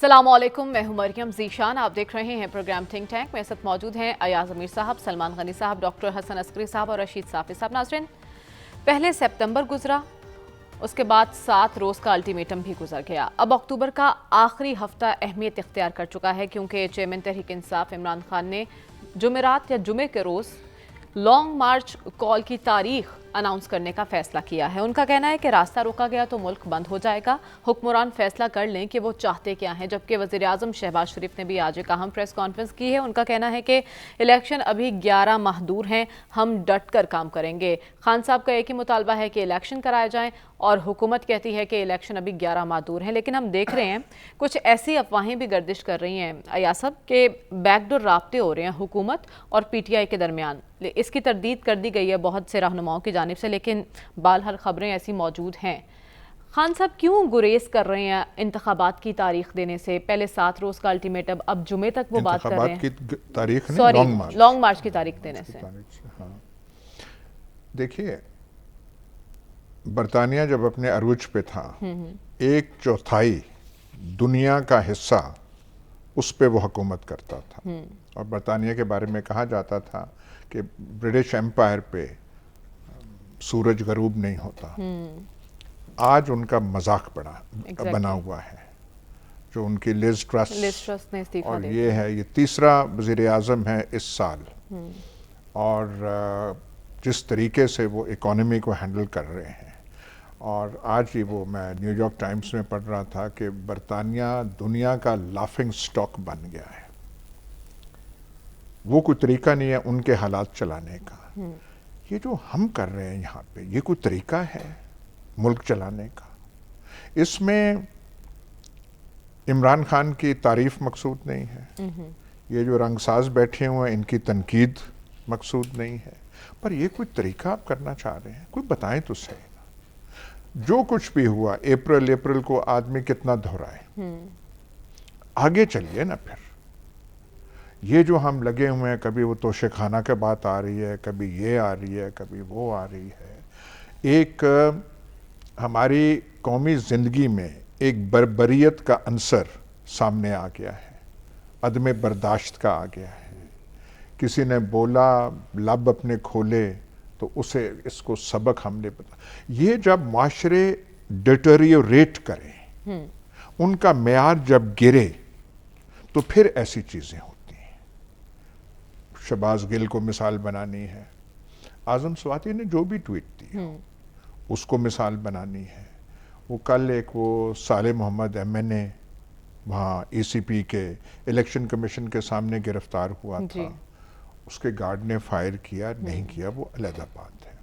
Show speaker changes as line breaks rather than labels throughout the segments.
السلام علیکم، میں ہوں مریم ذیشان. آپ دیکھ رہے ہیں پروگرام تھنک ٹینک. میرے ساتھ موجود ہیں ایاز امیر صاحب، سلمان غنی صاحب، ڈاکٹر حسن عسکری صاحب اور رشید صافی صاحب. ناظرین، پہلے سپتمبر گزرا، اس کے بعد 7 روز کا الٹیمیٹم بھی گزر گیا. اب اکتوبر کا آخری ہفتہ اہمیت اختیار کر چکا ہے کیونکہ چیئرمین تحریک انصاف عمران خان نے جمعرات یا جمعے کے روز لانگ مارچ کال کی تاریخ اناؤنس کرنے کا فیصلہ کیا ہے. ان کا کہنا ہے کہ راستہ روکا گیا تو ملک بند ہو جائے گا. حکمران فیصلہ کر لیں کہ وہ چاہتے کیا ہیں. جبکہ وزیر اعظم شہباز شریف نے بھی آج ایک اہم پریس کانفرنس کی ہے. ان کا کہنا ہے کہ الیکشن ابھی 11 ماہ دور ہیں، ہم ڈٹ کر کام کریں گے. خان صاحب کا ایک ہی مطالبہ ہے کہ الیکشن کرائے جائیں اور حکومت کہتی ہے کہ الیکشن ابھی 11 ماہ دور ہیں. لیکن ہم دیکھ رہے ہیں کچھ ایسی افواہیں بھی گردش کر رہی ہیں ایاز صاحب کہ بیک ڈور رابطے ہو رہے ہیں حکومت اور پی ٹی آئی کے درمیان. اس کی تردید کر دی گئی ہے بہت سے رہنماؤں کی جانب سے، لیکن بہرحال خبریں ایسی موجود ہیں. خان صاحب کیوں گریز کر رہے ہیں انتخابات کی تاریخ دینے سے؟ پہلے 7 روز کا الٹیمیٹم، اب جمعے تک وہ بات کر رہے ہیں.
انتخابات کی تاریخ نہیں،
لانگ مارچ کی تاریخ دینے سے.
ہاں دیکھیے، برطانیہ جب اپنے عروج پہ تھا، 1/4 دنیا کا حصہ اس پہ وہ حکومت کرتا تھا. اور برطانیہ کے بارے میں کہا جاتا تھا کہ برٹش ایمپائر پہ سورج غروب نہیں ہوتا. آج ان کا مذاق بنا ہوا ہے جو ان کی لیز ٹرس
نے استعفیٰ
اور
دے
یہ ہے، یہ تیسرا وزیر اعظم ہے اس سال. اور جس طریقے سے وہ اکانومی کو ہینڈل کر رہے ہیں، اور آج ہی وہ میں نیو یارک ٹائمز میں پڑھ رہا تھا کہ برطانیہ دنیا کا لافنگ سٹاک بن گیا ہے. وہ کوئی طریقہ نہیں ہے ان کے حالات چلانے کا. یہ جو ہم کر رہے ہیں یہاں پہ، یہ کوئی طریقہ ہے ملک چلانے کا؟ اس میں عمران خان کی تعریف مقصود نہیں ہے، یہ جو رنگ ساز بیٹھے ہوئے ہیں ان کی تنقید مقصود نہیں ہے. پر یہ کوئی طریقہ آپ کرنا چاہ رہے ہیں؟ کوئی بتائیں تو صحیح. جو کچھ بھی ہوا اپریل کو آدمی کتنا دہرائے، آگے چلیے نا. پھر یہ جو ہم لگے ہوئے ہیں، کبھی وہ توشے خانہ کے بات آ رہی ہے، کبھی یہ آ رہی ہے، کبھی وہ آ رہی ہے. ایک ہماری قومی زندگی میں ایک بربریت کا عنصر سامنے آ گیا ہے، عدم برداشت کا آ گیا ہے. کسی نے بولا، لب اپنے کھولے تو اسے اس کو سبق ہم نے بتا. یہ جب معاشرے ڈیٹریوریٹ کریں، ان کا معیار جب گرے تو پھر ایسی چیزیں ہوتی ہیں. شہباز گل کو مثال بنانی ہے، اعظم سواتی نے جو بھی ٹویٹ دی اس کو مثال بنانی ہے. وہ کل ایک وہ صالح محمد ایم این اے وہاں ای سی پی کے الیکشن کمیشن کے سامنے گرفتار ہوا تھا. اس کے گارڈ نے فائر کیا نہیں کیا وہ علیحدہ بات ہے،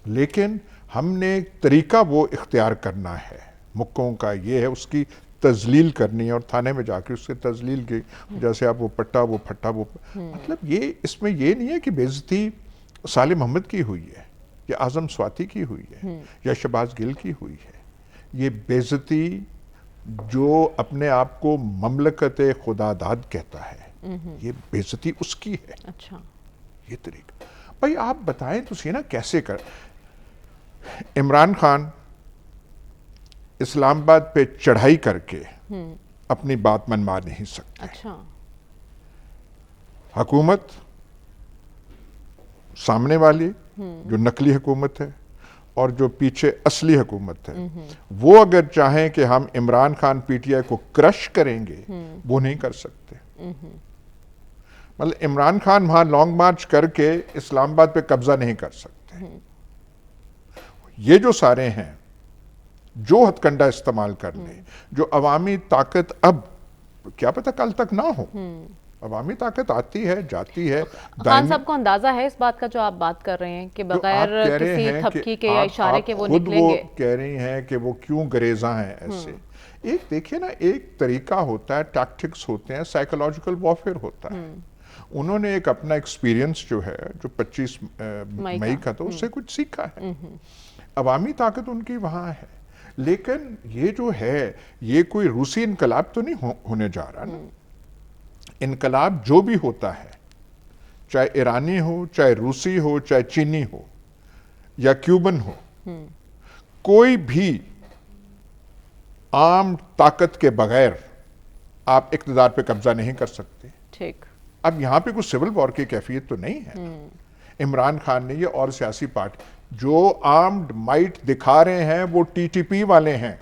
لیکن ہم نے طریقہ وہ اختیار کرنا ہے. مکوں کا یہ ہے، اس کی تذلیل کرنی ہے اور تھانے میں جا کے اس سے تذلیل کی، جیسے آپ وہ پٹا وہ پھٹا وہ مطلب یہ اس میں یہ نہیں ہے کہ بے عزتی صالح محمد کی ہوئی ہے یا اعظم سواتی کی ہوئی ہے یا شہباز گل کی ہوئی ہے. یہ بے عزتی جو اپنے آپ کو مملکت خدا داد کہتا ہے، یہ بے عزتی اس کی ہے.
اچھا،
یہ طریقہ بھائی آپ بتائیں تو سی نا کیسے کر. عمران خان اسلام آباد پہ چڑھائی کر کے اپنی بات منوا نہیں سکتے.
اچھا،
حکومت سامنے والی جو نقلی حکومت ہے اور جو پیچھے اصلی حکومت ہے، وہ اگر چاہیں کہ ہم Imran Khan P T I کو کرش کریں گے، وہ نہیں کر سکتے. مطلب عمران خان وہاں لانگ مارچ کر کے اسلام آباد پہ قبضہ نہیں کر سکتے. یہ جو سارے ہیں جو ہتھ کنڈا استعمال کر لیں، جو عوامی طاقت اب کیا پتہ کل تک نہ ہو. عوامی طاقت آتی ہے جاتی ہے.
خان صاحب کو اندازہ ہے اس بات کا جو آپ بات کر رہے ہیں کہ بغیر کسی تھپکی کے یا اشارے کے وہ نکلیں گے؟
خود وہ کہہ رہی ہیں کہ وہ کیوں گریزاں ہیں ایسے. ایک دیکھیں نا، ایک طریقہ ہوتا ہے، ٹیکٹکس ہوتے ہیں، سائیکولوجیکل وارفیئر ہوتا ہے. انہوں نے ایک اپنا ایکسپیرینس جو ہے جو 25 مئی کا تھا اس سے کچھ سیکھا ہے. عوامی طاقت ان کی وہاں ہے، لیکن یہ جو ہے یہ کوئی روسی انقلاب تو نہیں ہونے جا رہا نا. انقلاب جو بھی ہوتا ہے، چاہے ایرانی ہو، چاہے روسی ہو، چاہے چینی ہو یا کیوبن ہو، کوئی بھی عام طاقت کے بغیر آپ اقتدار پہ قبضہ نہیں کر سکتے.
ٹھیک.
اب یہاں پہ کوئی سول وار کی کیفیت تو نہیں ہے. عمران خان نے یہ اور سیاسی پارٹی جو آرمڈ مائٹ دکھا رہے ہیں وہ ٹی ٹی پی والے ہیں,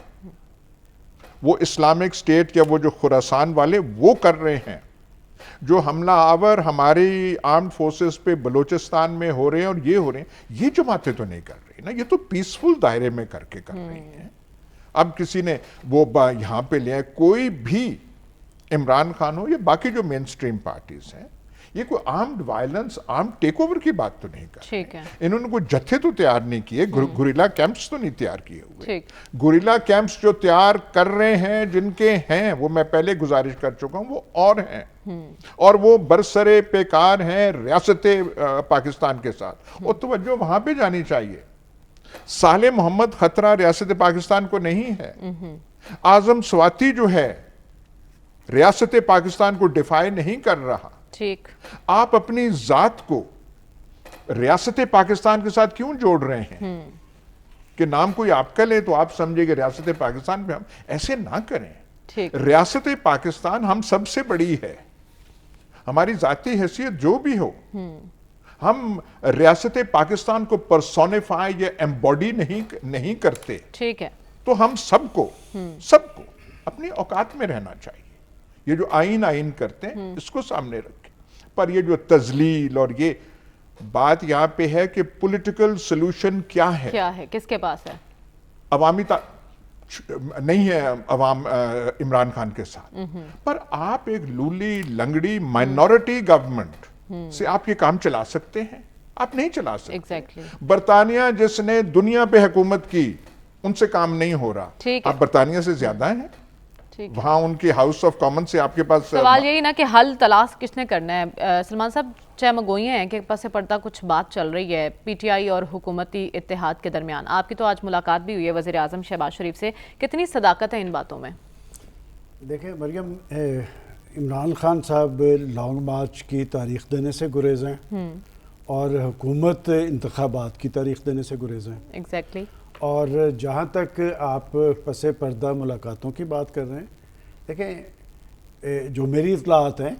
وہ اسلامک اسٹیٹ یا وہ جو خراسان والے وہ کر رہے ہیں. جو حملہ آور ہماری آرمڈ فورسز پہ بلوچستان میں ہو رہے ہیں اور یہ ہو رہے ہیں, یہ جماعتیں تو نہیں کر رہی نا, یہ تو پیسفل دائرے میں کر کے کر رہی ہیں. اب کسی نے وہ یہاں پہ لیا, کوئی بھی عمران خان ہو یا باقی جو مین سٹریم پارٹیز ہیں, یہ کوئی armed violence, armed take over کی بات تو نہیں کر رہے. انہوں نے کوئی جتھے تو تیار نہیں کیے, گوریلا کیمپس تو نہیں تیار کیے ہوئے. گوریلا کیمپس جو تیار کر رہے ہیں, جن کے ہیں, وہ میں پہلے گزارش کر چکا ہوں, وہ اور ہیں, اور وہ برسرے پیکار ہیں ریاست پاکستان کے ساتھ. اور توجہ وہاں پہ جانی چاہیے, صالح محمد خطرہ ریاست پاکستان کو نہیں ہے. اعظم سواتی جو ہے ریاست پاکستان کو ڈیفائی نہیں کر رہا.
ٹھیک.
آپ اپنی ذات کو ریاست پاکستان کے ساتھ کیوں جوڑ رہے ہیں کہ نام کوئی آپ کا لے تو آپ سمجھے کہ ریاست پاکستان پہ ہم ایسے نہ کریں. ریاست پاکستان ہم سب سے بڑی ہے, ہماری ذاتی حیثیت جو بھی ہو, ہم ریاست پاکستان کو پرسونیفائی یا ایمبوڈی نہیں کرتے. ٹھیک ہے. تو ہم سب کو اپنی اوقات میں رہنا چاہیے. یہ جو آئین کرتے ہیں اس کو سامنے رکھیں. پر یہ جو تذلیل اور یہ بات یہاں پہ ہے کہ پولیٹیکل سلوشن کیا ہے,
کس کے پاس ہے,
عوامی نہیں ہے عوام عمران خان کے ساتھ. پر آپ ایک لولی لنگڑی مائنورٹی گورنمنٹ سے آپ یہ کام چلا سکتے ہیں؟ آپ نہیں چلا سکتے. برطانیہ جس نے دنیا پہ حکومت کی, ان سے کام نہیں ہو رہا. آپ برطانیہ سے زیادہ ہیں, وہاں ان کی ہاؤس آف کامن سے آپ کے پاس
سوال یہی نا کہ حل تلاش کس نے کرنا ہے. سلمان صاحب, چھ مگوئیاں ہیں کہ پس پردہ کچھ بات چل رہی ہے پی ٹی آئی اور حکومتی اتحاد کے درمیان. آپ کی تو آج ملاقات بھی ہوئی ہے وزیر اعظم شہباز شریف سے, کتنی صداقت ہے ان باتوں میں؟
دیکھیں مریم, عمران خان صاحب لانگ مارچ کی تاریخ دینے سے گریز ہیں اور حکومت انتخابات کی تاریخ دینے سے گریز ہیں.
ایگزیکٹلی.
اور جہاں تک آپ پس پردہ ملاقاتوں کی بات کر رہے ہیں, دیکھیں جو میری اطلاعات ہیں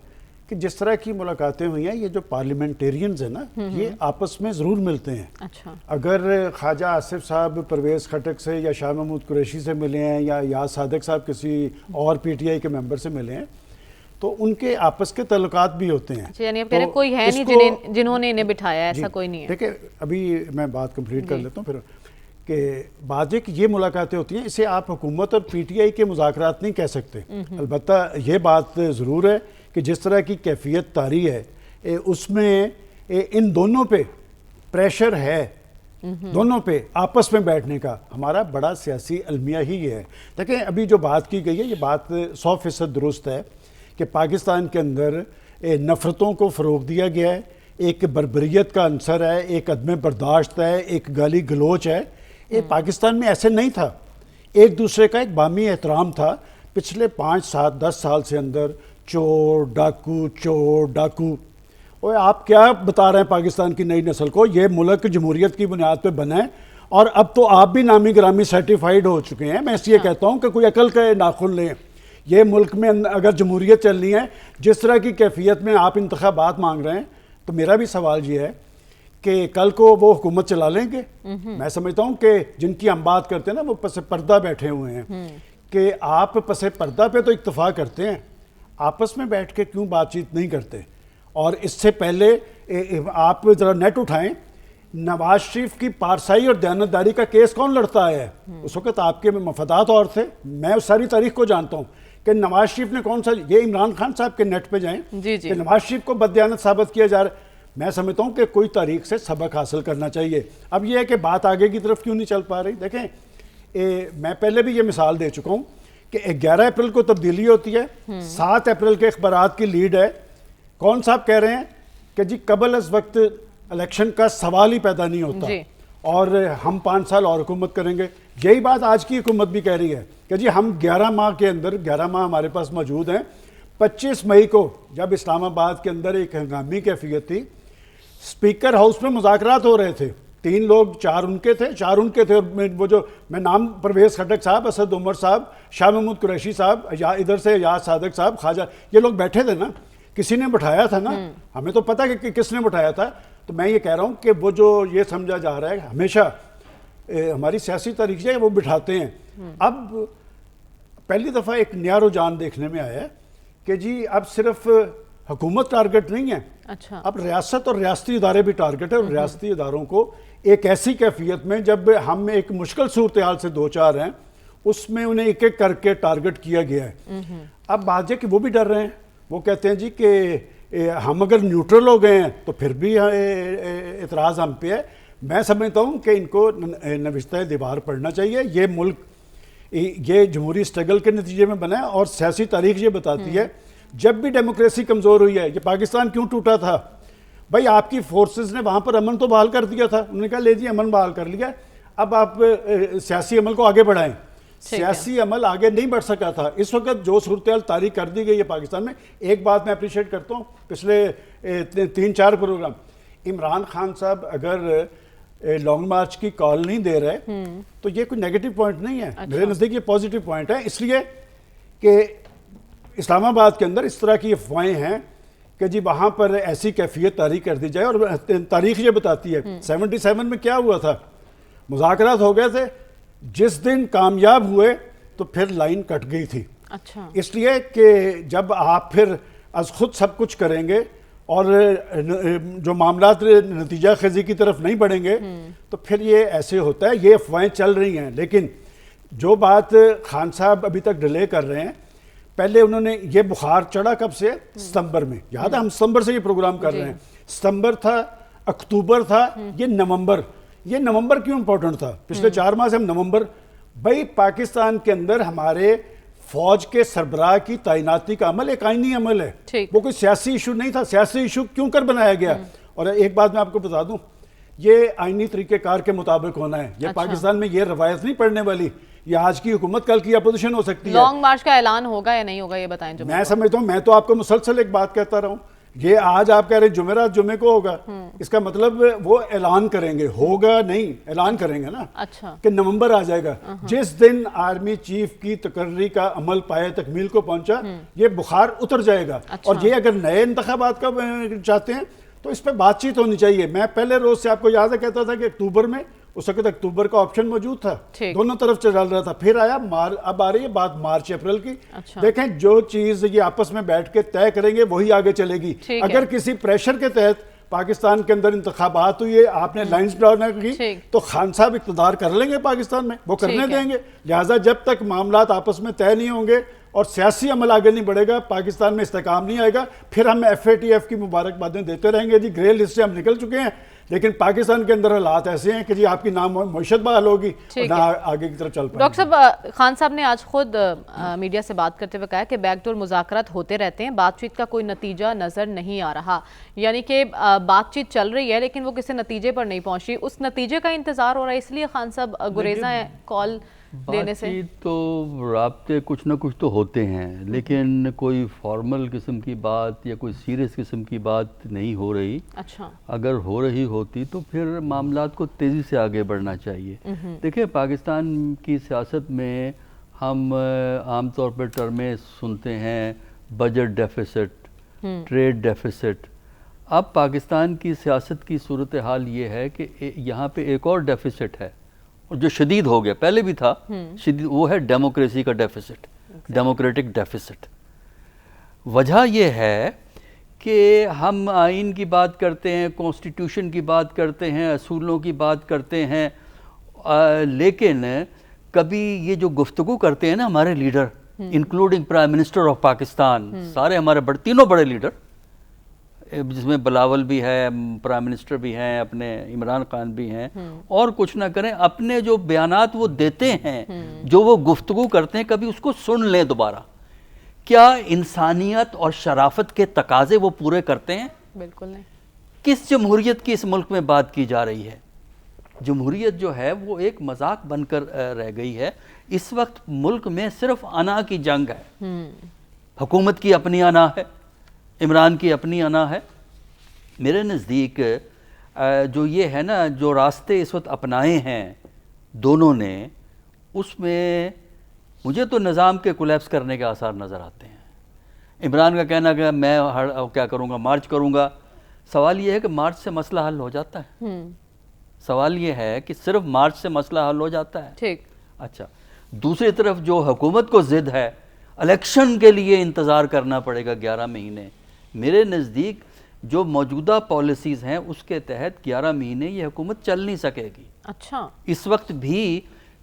کہ جس طرح کی ملاقاتیں ہوئی ہیں, یہ جو پارلیمنٹیرینز ہیں نا, یہ آپس میں ضرور ملتے ہیں. اگر خواجہ آصف صاحب پرویز خٹک سے یا شاہ محمود قریشی سے ملے ہیں یا یاز صادق صاحب کسی اور پی ٹی آئی کے ممبر سے ملے ہیں, تو ان کے آپس کے تعلقات بھی ہوتے ہیں.
یعنی آپ کہہ رہے ہیں کوئی ہے نہیں جنہوں نے انہیں بٹھایا ہے, ایسا کوئی نہیں ہے.
دیکھیں ابھی میں بات کمپلیٹ کر لیتا ہوں پھر, کہ بات یہ کہ یہ ملاقاتیں ہوتی ہیں, اسے آپ حکومت اور پی ٹی آئی کے مذاکرات نہیں کہہ سکتے. البتہ یہ بات ضرور ہے کہ جس طرح کی کیفیت طاری ہے, اس میں ان دونوں پہ پریشر ہے, دونوں پہ آپس میں بیٹھنے کا. ہمارا بڑا سیاسی المیہ ہی یہ ہے. دیکھیں ابھی جو بات کی گئی ہے, یہ بات 100% درست ہے کہ پاکستان کے اندر نفرتوں کو فروغ دیا گیا ہے, ایک بربریت کا عنصر ہے, ایک عدم برداشت ہے, ایک گالی گلوچ ہے. یہ پاکستان میں ایسے نہیں تھا, ایک دوسرے کا ایک باہمی احترام تھا. پچھلے 5 7 10 سال سے اندر چور ڈاکو. اور آپ کیا بتا رہے ہیں پاکستان کی نئی نسل کو؟ یہ ملک جمہوریت کی بنیاد پہ بنا ہے, اور اب تو آپ بھی نامی گرامی سرٹیفائیڈ ہو چکے ہیں. میں اس لیے کہتا ہوں کہ کوئی عقل کا ناخن لیں. یہ ملک میں اگر جمہوریت چلنی ہے, جس طرح کی کیفیت میں آپ انتخابات مانگ رہے ہیں, تو میرا بھی سوال یہ ہے کہ کل کو وہ حکومت چلا لیں گے؟ میں سمجھتا ہوں کہ جن کی ہم بات کرتے ہیں نا, وہ پس پردہ بیٹھے ہوئے ہیں, کہ آپ پس پردہ پہ تو اتفاق کرتے ہیں, آپس میں بیٹھ کے کیوں بات چیت نہیں کرتے؟ اور اس سے پہلے آپ ذرا نیٹ اٹھائیں, نواز شریف کی پارسائی اور دیانتداری کا کیس کون لڑتا ہے؟ اس وقت آپ کے مفادات اور تھے. میں اس ساری تاریخ کو جانتا ہوں کہ نواز شریف نے کون سا, یہ عمران خان صاحب کے نیٹ پہ جائیں کہ نواز شریف کو بددیانت ثابت کیا جا رہا ہے. میں سمجھتا ہوں کہ کوئی تاریخ سے سبق حاصل کرنا چاہیے. اب یہ ہے کہ بات آگے کی طرف کیوں نہیں چل پا رہی. دیکھیں میں پہلے بھی یہ مثال دے چکا ہوں کہ 11 اپریل کو تبدیلی ہوتی ہے, 7 اپریل کے اخبارات کی لیڈ ہے, کون صاحب کہہ رہے ہیں کہ جی قبل از وقت الیکشن کا سوال ہی پیدا نہیں ہوتا, اور ہم 5 سال اور حکومت کریں گے. یہی بات آج کی حکومت بھی کہہ رہی ہے کہ جی ہم 11 ماہ کے اندر 11 ماہ ہمارے پاس موجود ہیں. 25 مئی کو جب اسلام آباد کے اندر ایک ہنگامی کیفیت تھی, اسپیکر ہاؤس میں مذاکرات ہو رہے تھے 3 لوگ 4 ان کے تھے اور وہ جو میں نام پرویز خٹک صاحب، اسد عمر صاحب، شاہ محمود قریشی صاحب، یا ادھر سے یاز صادق صاحب، خواجہ، یہ لوگ بیٹھے تھے نا، کسی نے بٹھایا تھا نا، ہمیں تو پتہ کہ کس نے بٹھایا تھا. تو میں یہ کہہ رہا ہوں کہ وہ جو یہ سمجھا جا رہا ہے ہمیشہ ہماری سیاسی تاریخ ہے وہ بٹھاتے ہیں. اب پہلی دفعہ ایک نیا رجحان دیکھنے میں آیا ہے کہ جی اب صرف حکومت ٹارگٹ نہیں ہے،
اچھا
اب ریاست اور ریاستی ادارے بھی ٹارگٹ ہے، اور ریاستی اداروں کو ایک ایسی کیفیت میں جب ہم ایک مشکل صورتحال سے 2-4 ہیں اس میں انہیں ایک ایک کر کے ٹارگٹ کیا گیا ہے. اب بات ہے کہ وہ بھی ڈر رہے ہیں، وہ کہتے ہیں جی کہ ہم اگر نیوٹرل ہو گئے ہیں تو پھر بھی اعتراض ہم پہ ہے. میں سمجھتا ہوں کہ ان کو نوشتہ دیوار پڑھنا چاہیے. یہ ملک یہ جمہوری اسٹرگل کے نتیجے میں بنا ہے، اور سیاسی تاریخ یہ بتاتی ہے جب بھی ڈیموکریسی کمزور ہوئی ہے. یہ پاکستان کیوں ٹوٹا تھا؟ بھائی آپ کی فورسز نے وہاں پر امن تو بحال کر دیا تھا، انہوں نے کہا لے جی امن بحال کر لیا، اب آپ سیاسی عمل کو آگے بڑھائیں. سیاسی عمل آگے نہیں بڑھ سکا تھا. اس وقت جو صورتحال طاری کر دی گئی ہے پاکستان میں، ایک بات میں اپریشیٹ کرتا ہوں، پچھلے 3-4 پروگرام عمران خان صاحب اگر لانگ مارچ کی کال نہیں دے رہے تو یہ کوئی نیگیٹو پوائنٹ نہیں ہے. میرے نزدیک یہ پازیٹیو پوائنٹ ہے، اس لیے کہ اسلام آباد کے اندر اس طرح کی افواہیں ہیں کہ جی وہاں پر ایسی کیفیت طاری کر دی جائے. اور تاریخ یہ بتاتی ہے 77 میں کیا ہوا تھا، مذاکرات ہو گئے تھے، جس دن کامیاب ہوئے تو پھر لائن کٹ گئی تھی.
اچھا
اس لیے کہ جب آپ پھر از خود سب کچھ کریں گے اور جو معاملات نتیجہ خیزی کی طرف نہیں بڑھیں گے تو پھر یہ ایسے ہوتا ہے. یہ افواہیں چل رہی ہیں، لیکن جو بات خان صاحب ابھی تک ڈیلے کر رہے ہیں، پہلے انہوں نے یہ بخار چڑھا کب سے؟ ستمبر میں. یاد ہے ہم ستمبر سے یہ پروگرام کر رہے ہیں. ستمبر تھا، اکتوبر تھا، یہ نومبر. یہ نومبر کیوں امپورٹنٹ تھا؟ پچھلے 4 ماہ سے ہم نومبر. بھائی پاکستان کے اندر ہمارے فوج کے سربراہ کی تعیناتی کا عمل ایک آئینی عمل ہے، وہ کوئی سیاسی ایشو نہیں تھا. سیاسی ایشو کیوں کر بنایا گیا؟ اور ایک بات میں آپ کو بتا دوں، یہ آئینی طریقہ کار کے مطابق ہونا ہے. یہ پاکستان میں یہ روایت نہیں پڑھنے والی. یہ آج کی حکومت کل کی اپوزیشن ہو سکتی ہے.
لانگ مارچ کا اعلان ہوگا یا نہیں ہوگا یہ بتائیں.
میں سمجھتا ہوں، میں تو آپ کو مسلسل ایک بات کہتا رہا ہوں، یہ آج آپ کہہ رہے ہیں جمعرات جمعے کو ہوگا، اس کا مطلب وہ اعلان کریں گے، ہوگا نہیں، اعلان کریں گے نا.
اچھا
کہ نومبر آ جائے گا. جس دن آرمی چیف کی تقرری کا عمل پائے تکمیل کو پہنچا، یہ بخار اتر جائے گا. اور یہ اگر نئے انتخابات کا چاہتے ہیں تو اس پہ بات چیت ہونی چاہیے. میں پہلے روز سے آپ کو یاد ہے کہتا تھا کہ اکتوبر میں، اس وقت اکتوبر کا آپشن موجود تھا، دونوں طرف چل رہا تھا. پھر آیا اب آ رہی ہے بات مارچ اپریل کی. دیکھیں جو چیز یہ آپس میں بیٹھ کے طے کریں گے وہی آگے چلے گی. اگر کسی پریشر کے تحت پاکستان کے اندر انتخابات ہوئی ہے، آپ نے لائنز ڈرا نہ کی، تو خان صاحب اقتدار کر لیں گے پاکستان میں، وہ کرنے دیں گے. لہٰذا جب تک معاملات آپس میں طے نہیں ہوں گے اور سیاسی عمل آگے نہیں بڑھے گا، پاکستان میں استحکام نہیں آئے گا. پھر ہم FATF کی مبارکبادیں دیتے رہیں گے، جی گرے لسٹ سے ہم نکل چکے ہیں، لیکن پاکستان کے اندر حالات ایسے ہیں کہ جی آپ کی نام معیشت بحال ہوگی اور نہ آگے کی طرف چل پائے.
ڈاکٹر صاحب، خان صاحب نے آج خود میڈیا سے بات کرتے ہوئے کہا کہ بیک ڈور مذاکرات ہوتے رہتے ہیں، بات چیت کا کوئی نتیجہ نظر نہیں آ رہا. یعنی کہ بات چیت چل رہی ہے لیکن وہ کسی نتیجے پر نہیں پہنچی. اس نتیجے کا انتظار ہو رہا ہے، اس لیے خان صاحب گریزاں ہیں کال دینے سے.
بات چیت تو رابطے کچھ نہ کچھ تو ہوتے ہیں، لیکن کوئی فارمل قسم کی بات یا کوئی سیریس قسم کی بات نہیں ہو رہی.
اچھا
اگر ہو رہی ہوتی تو پھر معاملات کو تیزی سے آگے بڑھنا چاہیے. دیکھیں پاکستان کی سیاست میں ہم عام طور پر ٹرمیں سنتے ہیں، بجٹ ڈیفیسٹ، ٹریڈ ڈیفیسٹ. اب پاکستان کی سیاست کی صورتحال یہ ہے کہ یہاں پہ ایک اور ڈیفیسٹ ہے جو شدید ہو گیا، پہلے بھی تھا شدید، وہ ہے ڈیموکریسی کا ڈیفیسٹ، ڈیموکریٹک ڈیفیسٹ. وجہ یہ ہے کہ ہم آئین کی بات کرتے ہیں، کانسٹیٹیوشن کی بات کرتے ہیں، اصولوں کی بات کرتے ہیں، لیکن کبھی یہ جو گفتگو کرتے ہیں نا ہمارے leader, including prime minister of Pakistan, سارے ہمارے تینوں بڑے لیڈر، جس میں بلاول بھی ہے، پرائم منسٹر بھی ہیں، اپنے عمران خان بھی ہیں، اور کچھ نہ کریں، اپنے جو بیانات وہ دیتے ہیں، جو وہ گفتگو کرتے ہیں، کبھی اس کو سن لیں دوبارہ. کیا انسانیت اور شرافت کے تقاضے وہ پورے کرتے ہیں؟
بالکل نہیں.
کس جمہوریت کی اس ملک میں بات کی جا رہی ہے؟ جمہوریت جو ہے وہ ایک مذاق بن کر رہ گئی ہے. اس وقت ملک میں صرف انا کی جنگ ہے. حکومت کی اپنی انا ہے، عمران کی اپنی انا ہے. میرے نزدیک جو یہ ہے نا جو راستے اس وقت اپنائے ہیں دونوں نے، اس میں مجھے تو نظام کے کولیپس کرنے کے آثار نظر آتے ہیں۔ عمران کا کہنا کہ میں کیا کروں گا، مارچ کروں گا، سوال یہ ہے کہ مارچ سے مسئلہ حل ہو جاتا ہے؟ سوال یہ ہے کہ صرف مارچ سے مسئلہ حل ہو جاتا ہے؟
ٹھیک۔
اچھا، دوسری طرف جو حکومت کو ضد ہے الیکشن کے لیے انتظار کرنا پڑے گا 11 مہینے، میرے نزدیک جو موجودہ پالیسیز ہیں اس کے تحت 11 مہینے یہ حکومت چل نہیں سکے گی۔
اچھا،
اس وقت بھی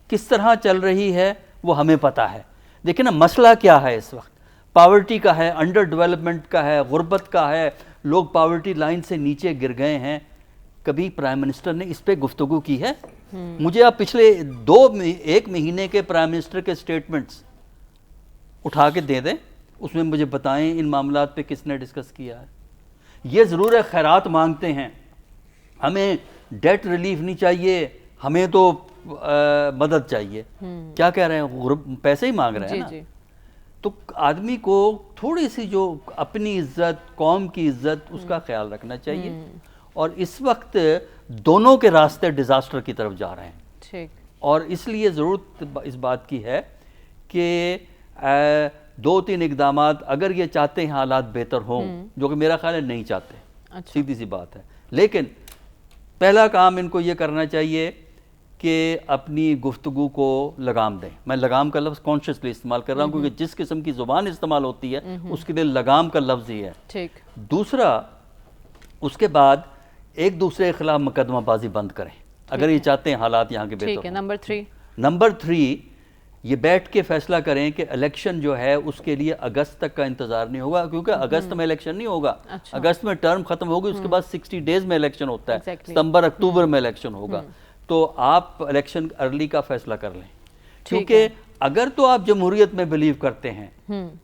کس طرح چل رہی ہے وہ ہمیں پتہ ہے۔ دیکھیں نا مسئلہ کیا ہے اس وقت، پاورٹی کا ہے، انڈر ڈیولپمنٹ کا ہے، غربت کا ہے، لوگ پاورٹی لائن سے نیچے گر گئے ہیں۔ کبھی پرائم منسٹر نے اس پہ گفتگو کی ہے؟ مجھے آپ پچھلے ایک مہینے کے پرائم منسٹر کے سٹیٹمنٹس اٹھا کے دے دیں، اس میں مجھے بتائیں ان معاملات پہ کس نے ڈسکس کیا ہے۔ یہ ضرور ہے خیرات مانگتے ہیں، ہمیں ڈیٹ ریلیف نہیں چاہیے، ہمیں تو مدد چاہیے۔ کیا کہہ رہے ہیں، پیسے ہی مانگ رہے ہیں نا۔ تو آدمی کو تھوڑی سی جو اپنی عزت، قوم کی عزت، اس کا خیال رکھنا چاہیے۔ اور اس وقت دونوں کے راستے ڈیزاسٹر کی طرف جا رہے ہیں،
ٹھیک،
اور اس لیے ضرورت اس بات کی ہے کہ 2-3 اقدامات اگر یہ چاہتے ہیں حالات بہتر ہوں، جو کہ میرا خیال ہے نہیں چاہتے، سیدھی سی بات ہے، لیکن پہلا کام ان کو یہ کرنا چاہیے کہ اپنی گفتگو کو لگام دیں۔ میں لگام کا لفظ کانشیسلی استعمال کر رہا ہوں کیونکہ جس قسم کی زبان استعمال ہوتی ہے اس کے لیے لگام کا لفظ ہی ہے۔
ٹھیک۔
دوسرا، اس کے بعد ایک دوسرے کے خلاف مقدمہ بازی بند کریں اگر یہ چاہتے ہیں حالات یہاں کے بہتر
ٹھیک ہے۔
ہوں۔
نمبر
3 یہ بیٹھ کے فیصلہ کریں کہ الیکشن جو ہے اس کے لیے اگست تک کا انتظار نہیں ہوگا، کیونکہ اگست میں الیکشن نہیں ہوگا، اگست میں ٹرم ختم ہوگی، اس کے بعد 60 ڈیز میں الیکشن ہوتا ہے، ستمبر اکتوبر میں الیکشن ہوگا۔ تو آپ الیکشن ارلی کا فیصلہ کر لیں، کیونکہ اگر تو آپ جمہوریت میں بلیو کرتے ہیں،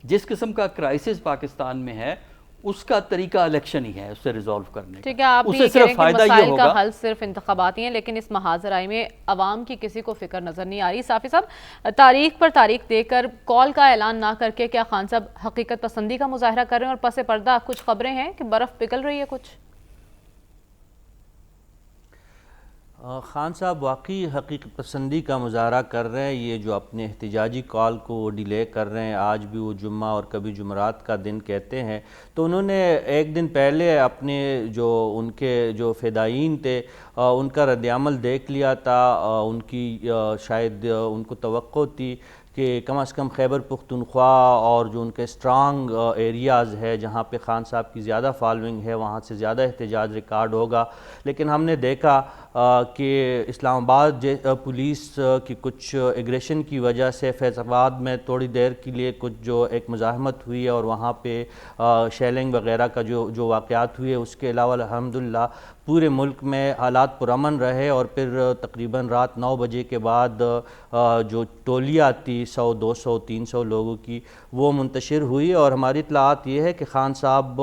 جس قسم کا کرائسس پاکستان میں ہے اس کا طریقہ الیکشن ہی ہے اس سے ریزالو کرنے کا۔
ٹھیک ہے، آپ بھی یہ کہہ رہے ہیں کہ مسائل کا حل صرف انتخاباتی ہیں، لیکن اس محاذرائی میں عوام کی کسی کو فکر نظر نہیں آ رہی۔ صافی صاحب، تاریخ پر تاریخ دے کر کال کا اعلان نہ کر کے کیا خان صاحب حقیقت پسندی کا مظاہرہ کر رہے ہیں، اور پس پردہ کچھ خبریں ہیں کہ برف پگھل رہی ہے کچھ؟
خان صاحب واقعی حقیقت پسندی کا مظاہرہ کر رہے ہیں، یہ جو اپنے احتجاجی کال کو وہ ڈیلے کر رہے ہیں، آج بھی وہ جمعہ اور کبھی جمعرات کا دن کہتے ہیں، تو انہوں نے ایک دن پہلے اپنے جو ان کے جو فدائین تھے ان کا رد عمل دیکھ لیا تھا، ان کی شاید ان کو توقع تھی کہ کم از کم خیبر پختونخوا اور جو ان کے اسٹرانگ ایریاز ہے جہاں پہ خان صاحب کی زیادہ فالوئنگ ہے وہاں سے زیادہ احتجاج ریکارڈ ہوگا، لیکن ہم نے دیکھا کہ اسلام آباد پولیس کی کچھ ایگریشن کی وجہ سے فیض آباد میں تھوڑی دیر کے لیے کچھ جو ایک مزاحمت ہوئی ہے اور وہاں پہ شیلنگ وغیرہ کا جو واقعات ہوئے، اس کے علاوہ الحمدللہ پورے ملک میں حالات پرامن رہے، اور پھر تقریباً رات 9 بجے کے بعد جو ٹولیاں تھی 100 200 300 لوگوں کی وہ منتشر ہوئی، اور ہماری اطلاعات یہ ہے کہ خان صاحب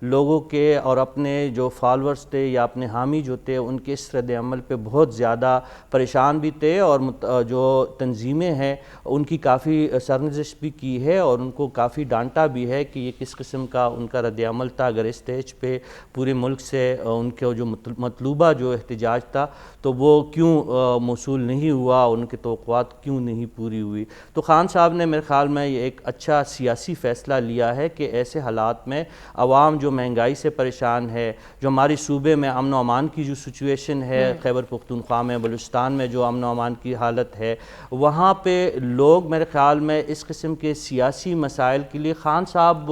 لوگوں کے اور اپنے جو فالورز تھے یا اپنے حامی جو تھے ان کے اس رد عمل پہ بہت زیادہ پریشان بھی تھے، اور جو تنظیمیں ہیں ان کی کافی سرنجش بھی کی ہے اور ان کو کافی ڈانٹا بھی ہے کہ یہ کس قسم کا ان کا رد عمل تھا، اگر اسٹیج پہ پورے ملک سے ان کے جو مطلوبہ جو احتجاج تھا تو وہ کیوں موصول نہیں ہوا، ان کے توقعات کیوں نہیں پوری ہوئی۔ تو خان صاحب نے میرے خیال میں یہ ایک اچھا سیاسی فیصلہ لیا ہے کہ ایسے حالات میں عوام جو مہنگائی سے پریشان ہے، جو ہماری صوبے میں امن و امان کی جو سچویشن ہے، خیبر پختونخوا میں، بلوچستان میں جو امن و امان کی حالت ہے، وہاں پہ لوگ میرے خیال میں اس قسم کے سیاسی مسائل کے لیے خان صاحب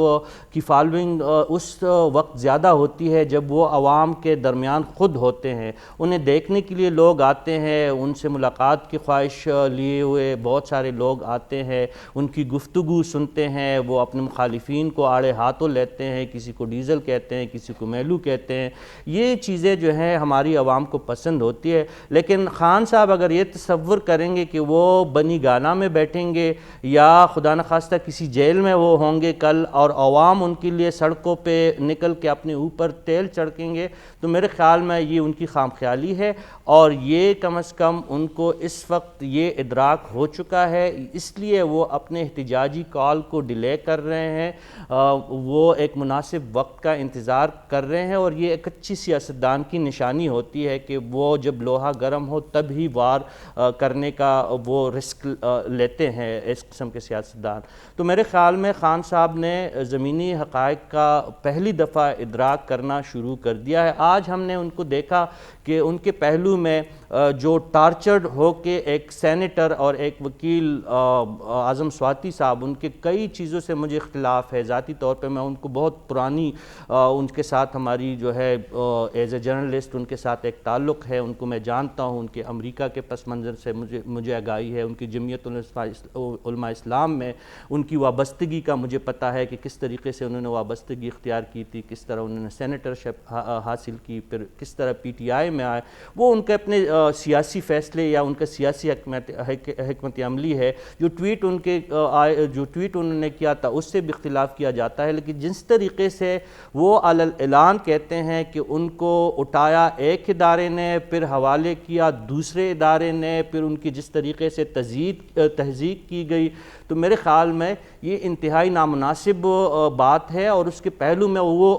کی فالوئنگ اس وقت زیادہ ہوتی ہے جب وہ عوام کے درمیان خود ہوتے ہیں، انہیں دیکھنے کے لیے لوگ آتے ہیں، ان سے ملاقات کی خواہش لیے ہوئے بہت سارے لوگ آتے ہیں، ان کی گفتگو سنتے ہیں، وہ اپنے مخالفین کو آڑے ہاتھوں لیتے ہیں، کسی کو ڈیزل کہتے ہیں، کسی کو میلو کہتے ہیں، یہ چیزیں جو ہیں ہماری عوام کو پسند ہوتی ہے، لیکن خان صاحب اگر یہ تصور کریں گے کہ وہ بنی گانا میں بیٹھیں گے یا خدا نخواستہ کسی جیل میں وہ ہوں گے کل، اور عوام ان کے لیے سڑکوں پہ نکل کے اپنے اوپر تیل چھڑکیں گے، تو میرے خیال میں یہ ان کی خام خیالی ہے، اور یہ کم از کم ان کو اس وقت یہ ادراک ہو چکا ہے، اس لیے وہ اپنے احتجاجی کال کو ڈیلے کر رہے ہیں، وہ ایک مناسب وقت کا انتظار کر رہے ہیں، اور یہ ایک اچھی سیاستدان کی نشانی ہوتی ہے کہ وہ جب لوہا گرم ہو تب ہی وار کرنے کا وہ رسک لیتے ہیں اس قسم کے سیاستدان۔ تو میرے خیال میں خان صاحب نے زمینی حقائق کا پہلی دفعہ ادراک کرنا شروع کر دیا ہے۔ آج ہم نے ان کو دیکھا کہ ان کے پہلو میں جو ٹارچرڈ ہو کے ایک سینیٹر اور ایک وکیل اعظم سواتی صاحب، ان کے کئی چیزوں سے مجھے اختلاف ہے، ذاتی طور پہ میں ان کو بہت پرانی ان کے ساتھ ہماری جو ہے ایز اے جرنلسٹ ان کے ساتھ ایک تعلق ہے، ان کو میں جانتا ہوں، ان کے امریکہ کے پس منظر سے مجھے آگاہی ہے، ان کی جمعیت علماء اسلام میں ان کی وابستگی کا مجھے پتہ ہے کہ کس طریقے سے انہوں نے وابستگی اختیار کی تھی، کس طرح انہوں نے سینیٹرشپ حاصل کی، پھر کس طرح پی ٹی آئی میں آئے۔ وہ ان کے اپنے سیاسی فیصلے یا ان کا سیاسی حکمت عملی ہے، جو ٹویٹ انہوں نے کیا تھا اس سے بھی اختلاف کیا جاتا ہے، لیکن جس طریقے سے وہ علی الاعلان کہتے ہیں کہ ان کو اٹھایا ایک ادارے نے، پھر حوالے کیا دوسرے ادارے نے، پھر ان کی جس طریقے سے تہذیب کی گئی، تو میرے خیال میں یہ انتہائی نامناسب بات ہے، اور اس کے پہلو میں وہ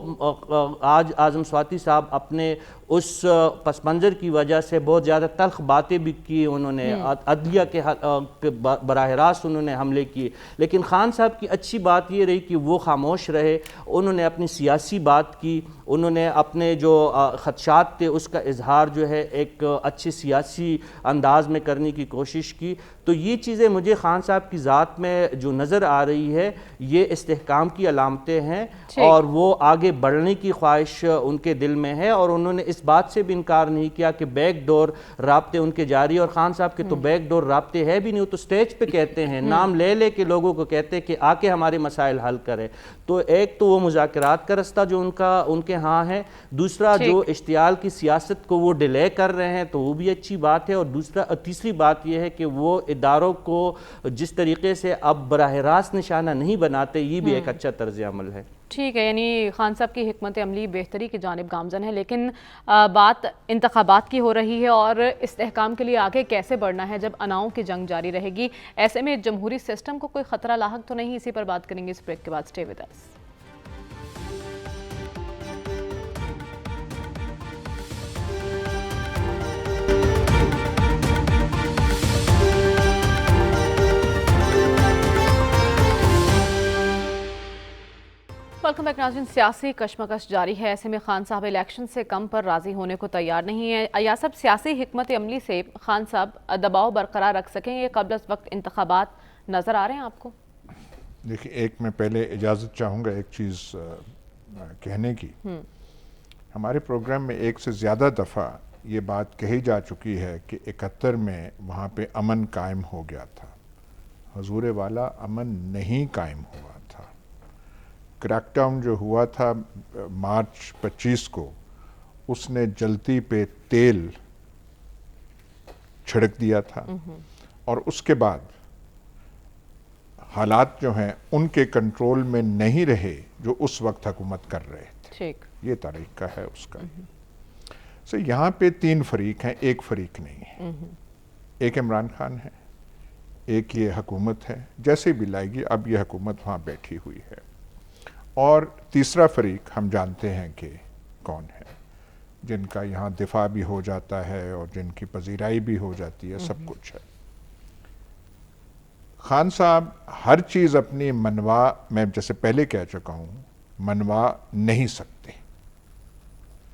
آج اعظم سواتی صاحب اپنے اس پس منظر کی وجہ سے بہت زیادہ تلخ باتیں بھی کی، انہوں نے عدلیہ کے براہ راست انہوں نے حملے کیے، لیکن خان صاحب کی اچھی بات یہ رہی کہ وہ خاموش رہے، انہوں نے اپنی سیاسی بات کی، انہوں نے اپنے جو خدشات تھے اس کا اظہار جو ہے ایک اچھے سیاسی انداز میں کرنے کی کوشش کی۔ تو یہ چیزیں مجھے خان صاحب کی ذات میں جو نظر آ رہی ہے یہ استحکام کی علامتیں ہیں، اور وہ آگے بڑھنے کی خواہش ان کے دل میں ہے، اور انہوں نے اس بات سے بھی انکار نہیں کیا کہ بیک ڈور رابطے ان کے جاری، اور خان صاحب کے تو بیک ڈور رابطے ہے بھی نہیں، وہ تو سٹیج پہ کہتے ہیں، نام لے لے کے لوگوں کو کہتے ہیں کہ آ کے ہمارے مسائل حل کرے۔ تو ایک تو وہ مذاکرات کا رستہ جو ان کے ہاں ہے، دوسرا جو اشتعال کی سیاست کو وہ ڈیلے کر رہے ہیں تو وہ بھی اچھی بات ہے، اور تیسری بات یہ ہے کہ وہ اداروں کو جس طریقے سے اب براہ راست نشانہ نہیں بناتے، یہ بھی ایک اچھا طرز عمل ہے۔
ٹھیک ہے، یعنی خان صاحب کی حکمت عملی بہتری کی جانب گامزن ہے، لیکن بات انتخابات کی ہو رہی ہے اور استحکام کے لیے آگے کیسے بڑھنا ہے جب اناؤں کی جنگ جاری رہے گی، ایسے میں جمہوری سسٹم کو کوئی خطرہ لاحق تو نہیں؟ اسی پر بات کریں گے اس بریک کے بعد، سٹے ود اس۔ ویلکم بیک ناظرین، سیاسی کشمکش جاری ہے، ایسے میں خان صاحب الیکشن سے کم پر راضی ہونے کو تیار نہیں ہے۔ ایاز صاحب، سیاسی حکمت عملی سے خان صاحب دباؤ برقرار رکھ سکیں گے قبل از وقت انتخابات نظر آ رہے ہیں آپ کو؟
دیکھیں، ایک میں پہلے اجازت چاہوں گا ایک چیز کہنے کی۔ ہمارے پروگرام میں ایک سے زیادہ دفعہ یہ بات کہی جا چکی ہے کہ 71 میں وہاں پہ امن قائم ہو گیا تھا، حضور والا امن نہیں قائم ہوا تھا۔ کریک ڈاؤن جو ہوا تھا مارچ 25 کو، اس نے جلتی پہ تیل چھڑک دیا تھا، اور اس کے بعد حالات جو ہیں ان کے کنٹرول میں نہیں رہے جو اس وقت حکومت کر رہے تھے۔ یہ طریقہ ہے اس کا۔ یہاں پہ 3 فریق ہیں، ایک فریق نہیں ہے۔ ایک عمران خان ہے، ایک یہ حکومت ہے، جیسے بھی لائے گی اب یہ حکومت وہاں بیٹھی ہوئی ہے، اور تیسرا فریق ہم جانتے ہیں کہ کون ہے، جن کا یہاں دفاع بھی ہو جاتا ہے اور جن کی پذیرائی بھی ہو جاتی ہے، سب کچھ ہے۔ خان صاحب ہر چیز اپنی منوا، میں جیسے پہلے کہہ چکا ہوں، منوا نہیں سکتے،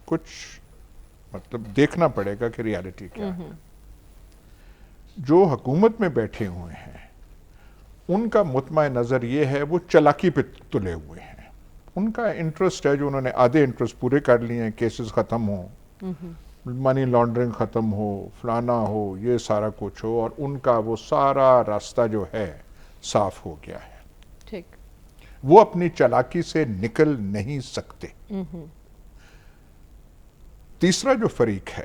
کچھ مطلب دیکھنا پڑے گا کہ ریالٹی کیا ہے۔ جو حکومت میں بیٹھے ہوئے ہیں ان کا مطمع نظر یہ ہے، وہ چلاکی پہ تلے ہوئے ہیں، ان کا انٹرسٹ ہے جو انہوں نے آدھے انٹرسٹ پورے کر لیے ہیں، کیسز ختم ہوں، منی لانڈرنگ ختم ہو، فلانا ہو، یہ سارا کچھ ہو، اور ان کا وہ سارا راستہ جو ہے صاف ہو گیا ہے۔
ٹھیک،
وہ اپنی چلاکی سے نکل نہیں سکتے۔ تیسرا جو فریق ہے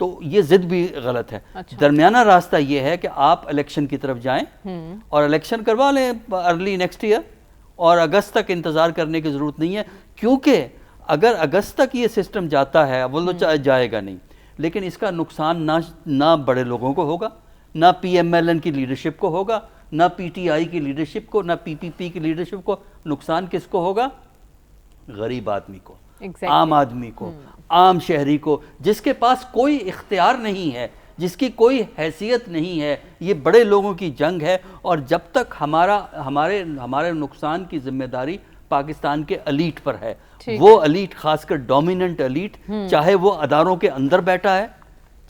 تو یہ ضد بھی غلط ہے.
اچھا.
درمیانہ راستہ یہ ہے کہ آپ الیکشن کی طرف جائیں اور الیکشن کروا لیں ارلی نیکسٹ ایئر, اور اگست تک انتظار کرنے کی ضرورت نہیں ہے, کیونکہ اگر اگست تک یہ سسٹم جاتا ہے, وہ تو جائے گا نہیں, لیکن اس کا نقصان نہ بڑے لوگوں کو ہوگا, نہ پی ایم ایل این کی لیڈرشپ کو ہوگا, نہ پی ٹی آئی کی لیڈرشپ کو, نہ پی پی پی کی لیڈرشپ کو. نقصان کس کو ہوگا؟ غریب آدمی کو, عام آدمی کو, عام شہری کو, جس کے پاس کوئی اختیار نہیں ہے, جس کی کوئی حیثیت نہیں ہے. یہ بڑے لوگوں کی جنگ ہے, اور جب تک ہمارے نقصان کی ذمہ داری پاکستان کے الیٹ پر ہے, وہ الیٹ خاص کر ڈومیننٹ الیٹ, چاہے وہ اداروں کے اندر بیٹھا ہے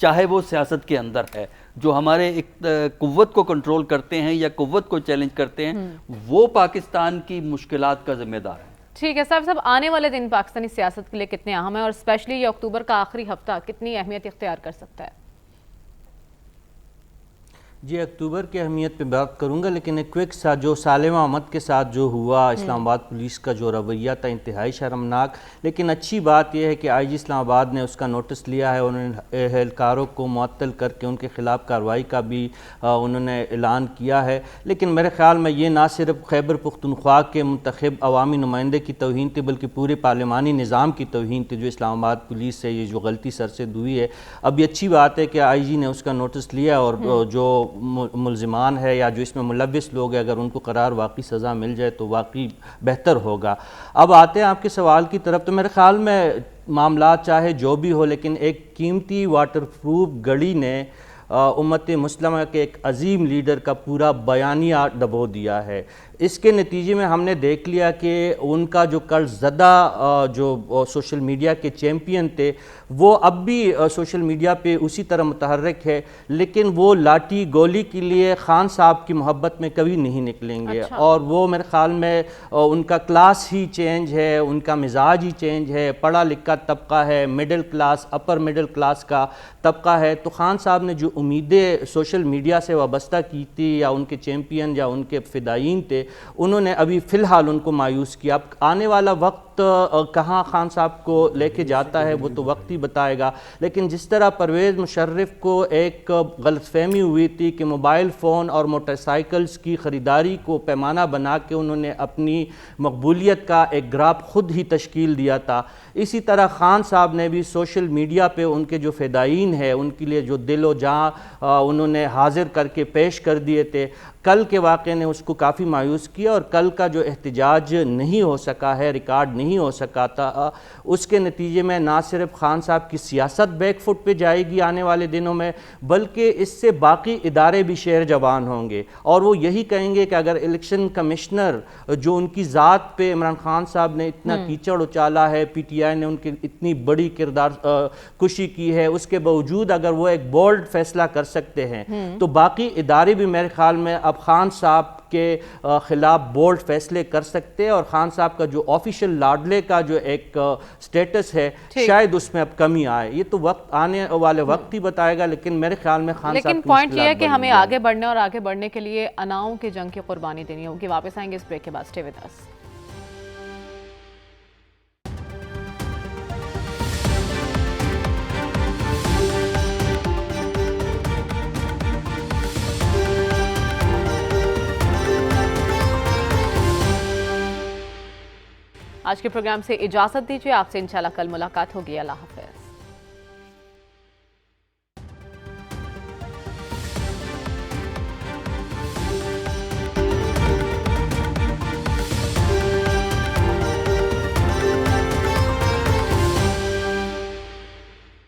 چاہے وہ سیاست کے اندر ہے, جو ہمارے ایک قوت کو کنٹرول کرتے ہیں یا قوت کو چیلنج کرتے ہیں, وہ پاکستان کی مشکلات کا ذمہ دار ہے.
ٹھیک ہے صاحب. آنے والے دن پاکستانی سیاست کے لیے کتنے اہم ہیں, اور اسپیشلی یہ اکتوبر کا آخری ہفتہ کتنی اہمیت اختیار کر سکتا ہے؟
جی اکتوبر کی اہمیت پہ بات کروں گا, لیکن ایک کوئک سا جو سالم احمد کے ساتھ جو ہوا, اسلام آباد پولیس کا جو رویہ تھا انتہائی شرمناک. لیکن اچھی بات یہ ہے کہ آئی جی اسلام آباد نے اس کا نوٹس لیا ہے, انہوں نے اہلکاروں کو معطل کر کے ان کے خلاف کارروائی کا بھی انہوں نے اعلان کیا ہے. لیکن میرے خیال میں یہ نہ صرف خیبر پختونخوا کے منتخب عوامی نمائندے کی توہین تھی, بلکہ پورے پارلیمانی نظام کی توہین تھی جو اسلام آباد پولیس سے یہ جو غلطی سرزد ہوئی ہے. اب یہ اچھی بات ہے کہ آئی جی نے اس کا نوٹس لیا, اور جو ملزمان ہے یا جو اس میں ملوث لوگ ہیں, اگر ان کو قرار واقعی سزا مل جائے تو واقعی بہتر ہوگا. اب آتے ہیں آپ کے سوال کی طرف. تو میرے خیال میں معاملات چاہے جو بھی ہو, لیکن ایک قیمتی واٹر پروف گڑی نے امت مسلمہ کے ایک عظیم لیڈر کا پورا بیانیہ دبو دیا ہے. اس کے نتیجے میں ہم نے دیکھ لیا کہ ان کا جو قرض زدہ جو سوشل میڈیا کے چیمپئن تھے, وہ اب بھی سوشل میڈیا پہ اسی طرح متحرک ہے, لیکن وہ لاٹھی گولی کے لیے خان صاحب کی محبت میں کبھی نہیں نکلیں گے. اور وہ میرے خیال میں ان کا کلاس ہی چینج ہے, ان کا مزاج ہی چینج ہے, پڑھا لکھا طبقہ ہے, middle class upper middle class کا طبقہ ہے. تو خان صاحب نے جو امیدیں سوشل میڈیا سے وابستہ کی تھی, یا ان کے چیمپئن یا ان کے فدائین تھے, انہوں نے ابھی فی الحال ان کو مایوس کیا. اب آنے والا وقت کہاں خان صاحب کو لے کے جاتا ہے وہ تو وقت ہی بتائے گا. لیکن جس طرح پرویز مشرف کو ایک غلط فہمی ہوئی تھی کہ موبائل فون اور موٹر سائیکلز کی خریداری کو پیمانہ بنا کے انہوں نے اپنی مقبولیت کا ایک گراف خود ہی تشکیل دیا تھا, اسی طرح خان صاحب نے بھی سوشل میڈیا پہ ان کے جو فدائین ہیں, ان کے لیے جو دل و جاں انہوں نے حاضر کر کے پیش کر دیے تھے, کل کے واقعے نے اس کو کافی مایوس کیا. اور کل کا جو احتجاج نہیں ہو سکا ہے, ریکارڈ نہیں ہو سکا تھا, اس کے نتیجے میں نہ صرف خان صاحب کی سیاست بیک فٹ پہ جائے گی آنے والے دنوں میں, بلکہ اس سے باقی ادارے بھی شیر جوان ہوں گے, اور وہ یہی کہیں گے کہ اگر الیکشن کمشنر جو ان کی ذات پہ عمران خان صاحب نے اتنا کیچڑ اچالا ہے, پی ٹی آئی نے ان کی اتنی بڑی کردار کشی کی ہے, اس کے باوجود اگر وہ ایک بولڈ فیصلہ کر سکتے ہیں, تو باقی ادارے بھی میرے خیال میں اب خان صاحب کے خلاف بولڈ فیصلے کر سکتے ہیں. اور خان صاحب کا جو آفیشل لاڈلے کا جو ایک سٹیٹس ہے, شاید اس میں اب کمی آئے. یہ تو وقت آنے والے وقت ہی بتائے گا, لیکن میرے خیال میں خان صاحب
لیکن پوائنٹ یہ ہے کہ ہمیں آگے بڑھنا, اور آگے بڑھنے کے لیے اناؤں کی جنگ کی قربانی دینی ہوگی. واپس آئیں گے اس بریک کے بعد. Stay with us. آج کے پروگرام سے اجازت دیجیے, آپ سے انشاءاللہ کل ملاقات ہوگی. اللہ حافظ.